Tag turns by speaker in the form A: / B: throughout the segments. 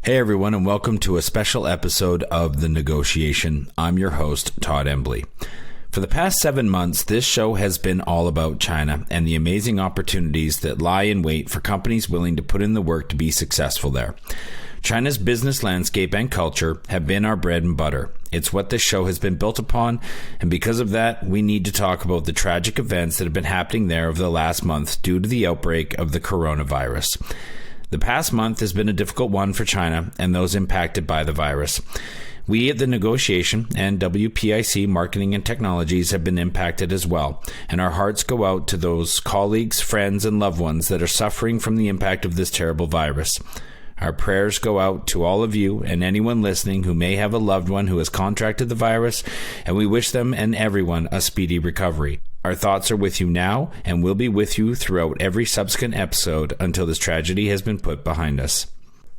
A: Hey everyone, and welcome to a special episode of The Negotiation. I'm your host, Todd Embley. For the past 7 months, this show has been all about China and the amazing opportunities that lie in wait for companies willing to put in the work to be successful there. China's business landscape and culture have been our bread and butter. It's what this show has been built upon, and because of that, we need to talk about the tragic events that have been happening there over the last month due to the outbreak of the coronavirus. The past month has been a difficult one for China and those impacted by the virus. We at The Negotiation and WPIC Marketing and Technologies have been impacted as well, and our hearts go out to those colleagues, friends, and loved ones that are suffering from the impact of this terrible virus. Our prayers go out to all of you and anyone listening who may have a loved one who has contracted the virus, and we wish them and everyone a speedy recovery. Our thoughts are with you now and will be with you throughout every subsequent episode until this tragedy has been put behind us.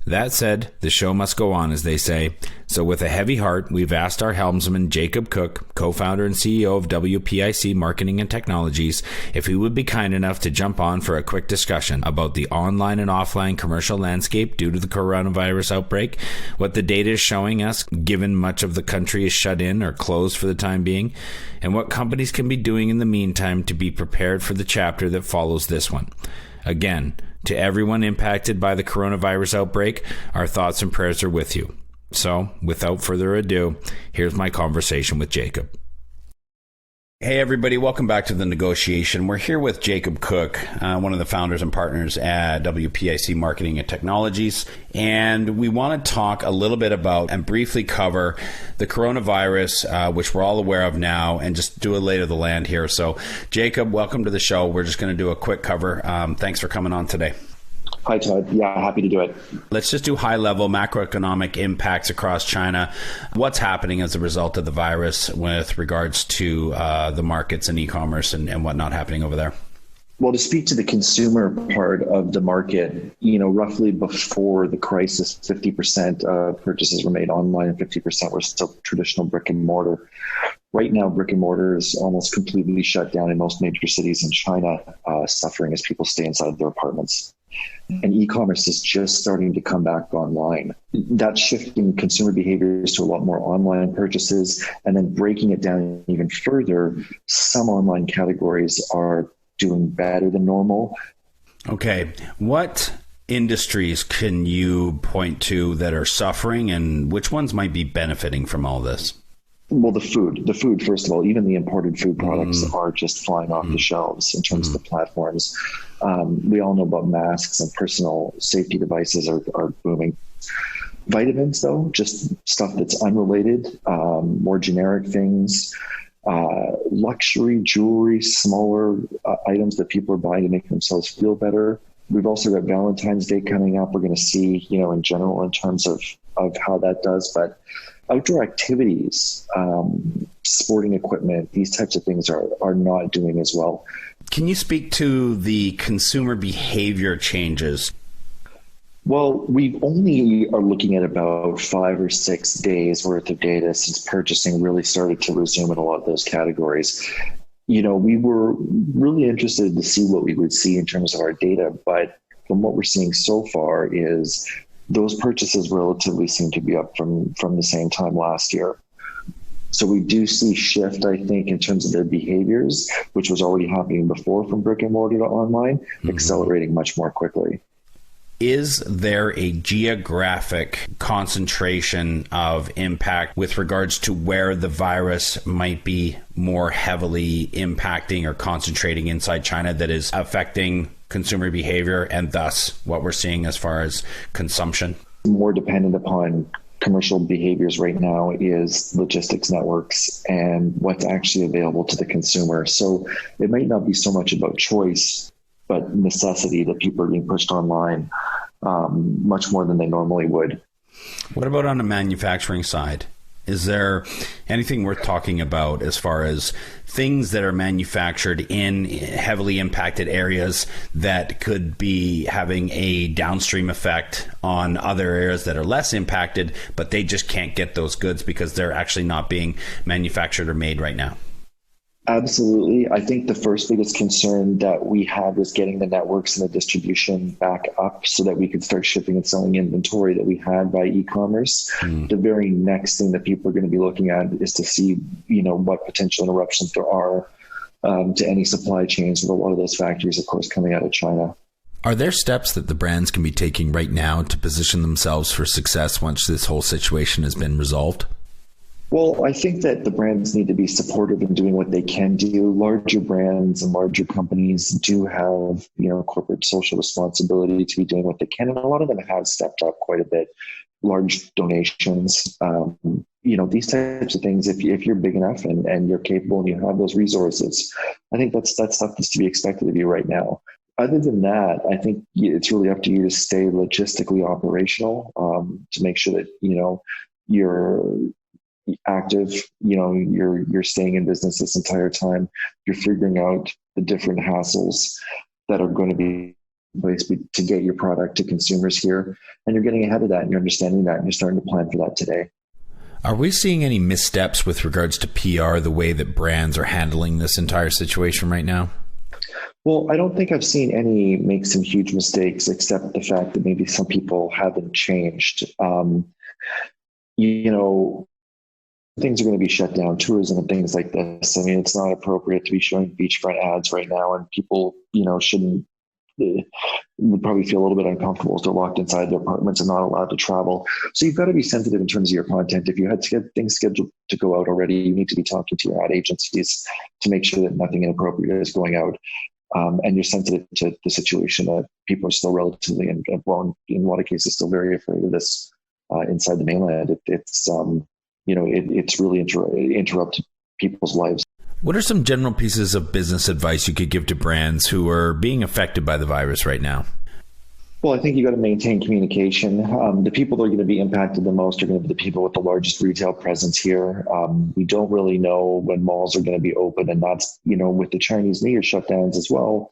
A: That said, the show must go on, as they say. So with a heavy heart, we've asked our helmsman, Jacob Cooke, co-founder and CEO of WPIC Marketing and Technologies, if he would be kind enough to jump on for a quick discussion about the online and offline commercial landscape due to the coronavirus outbreak, what the data is showing us, given much of the country is shut in or closed for the time being, and what companies can be doing in the meantime to be prepared for the chapter that follows this one. Again, to everyone impacted by the coronavirus outbreak, our thoughts and prayers are with you. So, without further ado, here's my conversation with Jacob. Hey everybody, welcome back to The Negotiation. We're here with Jacob Cooke, one of the founders and partners at WPIC Marketing and Technologies, and we want to talk a little bit about and briefly cover the coronavirus, which we're all aware of now, and just do a lay of the land here. So Jacob, welcome to the show. We're just going to do a quick cover. Thanks for coming on today.
B: Hi, Todd. Yeah, happy to do it.
A: Let's just do high-level macroeconomic impacts across China. What's happening as a result of the virus with regards to the markets and e-commerce and whatnot happening over there?
B: Well, to speak to the consumer part of the market, roughly before the crisis, 50% of purchases were made online and 50% were still traditional brick and mortar. Right now, brick and mortar is almost completely shut down in most major cities in China, suffering as people stay inside their apartments. And e-commerce is just starting to come back online. That's shifting consumer behaviors to a lot more online purchases. And then breaking it down even further, some online categories are doing better than normal. Okay.
A: What industries can you point to that are suffering, and which ones might be benefiting from all this?
B: Well, the food, first of all, even the imported food products are just flying off the shelves in terms of the platforms. We all know about masks and personal safety devices are booming. Vitamins, though, just stuff that's unrelated, more generic things, luxury jewelry, smaller items that people are buying to make themselves feel better. We've also got Valentine's Day coming up. We're going to see, in general, in terms of how that does. But outdoor activities, sporting equipment, these types of things are not doing as well.
A: Can you speak to the consumer behavior changes?
B: Well, we only are looking at about 5 or 6 days worth of data since purchasing really started to resume in a lot of those categories. We were really interested to see what we would see in terms of our data, but from what we're seeing so far is those purchases relatively seem to be up from the same time last year. So we do see shift, I think, in terms of their behaviors, which was already happening before from brick and mortar to online, accelerating much more quickly.
A: Is there a geographic concentration of impact with regards to where the virus might be more heavily impacting or concentrating inside China that is affecting consumer behavior and thus what we're seeing as far as consumption?
B: More dependent upon commercial behaviors right now is logistics networks and what's actually available to the consumer. So it might not be so much about choice, but necessity that people are being pushed online much more than they normally would.
A: What about on the manufacturing side? Is there anything worth talking about as far as things that are manufactured in heavily impacted areas that could be having a downstream effect on other areas that are less impacted, but they just can't get those goods because they're actually not being manufactured or made right now?
B: Absolutely. I think the first biggest concern that we had was getting the networks and the distribution back up so that we could start shipping and selling inventory that we had by e-commerce. The very next thing that people are going to be looking at is to see, what potential interruptions there are to any supply chains with a lot of those factories, of course, coming out of China.
A: Are there steps that the brands can be taking right now to position themselves for success once this whole situation has been resolved?
B: Well, I think that the brands need to be supportive in doing what they can do. Larger brands and larger companies do have, corporate social responsibility to be doing what they can. And a lot of them have stepped up quite a bit. Large donations, these types of things, if you're big enough and you're capable and you have those resources, I think that's stuff that's to be expected of you right now. Other than that, I think it's really up to you to stay logistically operational, to make sure that, you're active, you're staying in business this entire time. You're figuring out the different hassles that are going to be in place to get your product to consumers here. And you're getting ahead of that and you're understanding that and you're starting to plan for that today.
A: Are we seeing any missteps with regards to PR, the way that brands are handling this entire situation right now?
B: Well, I don't think I've seen any make some huge mistakes, except the fact that maybe some people haven't changed. Things are going to be shut down, tourism and things like this. I mean, it's not appropriate to be showing beachfront ads right now, and people, would probably feel a little bit uncomfortable if they're locked inside their apartments and not allowed to travel. So you've got to be sensitive in terms of your content. If you had to get things scheduled to go out already, you need to be talking to your ad agencies to make sure that nothing inappropriate is going out. And you're sensitive to the situation that people are still relatively, and well, in a lot of cases, still very afraid of this inside the mainland. It's really interrupted people's lives.
A: What are some general pieces of business advice you could give to brands who are being affected by the virus right now?
B: Well, I think you got to maintain communication. The people that are going to be impacted the most are going to be the people with the largest retail presence here. We don't really know when malls are going to be open, and that's, with the Chinese New Year shutdowns as well,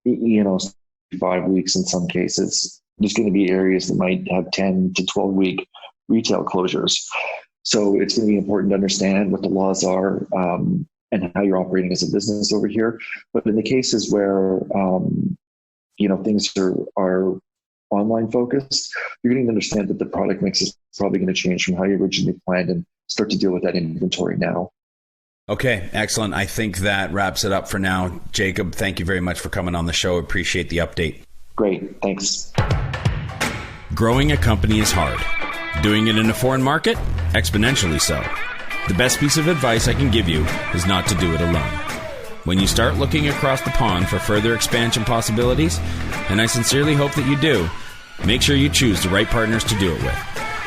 B: 5 weeks in some cases. There's going to be areas that might have 10 to 12 week retail closures. So it's going to be important to understand what the laws are and how you're operating as a business over here. But in the cases where, things are online focused, you're going to understand that the product mix is probably going to change from how you originally planned and start to deal with that inventory now.
A: Okay, excellent. I think that wraps it up for now. Jacob, thank you very much for coming on the show. Appreciate the update.
B: Great, thanks.
A: Growing a company is hard. Doing it in a foreign market? Exponentially so. The best piece of advice I can give you is not to do it alone. When you start looking across the pond for further expansion possibilities, and I sincerely hope that you do, make sure you choose the right partners to do it with.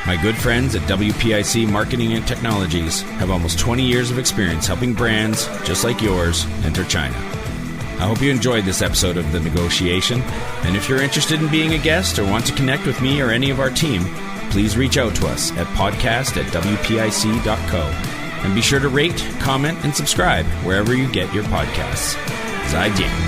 A: My good friends at WPIC Marketing Technologies have almost 20 years of experience helping brands just like yours enter China. I hope you enjoyed this episode of The Negotiation, and if you're interested in being a guest or want to connect with me or any of our team, please reach out to us at podcast@wpic.co. And be sure to rate, comment, and subscribe wherever you get your podcasts. 再见。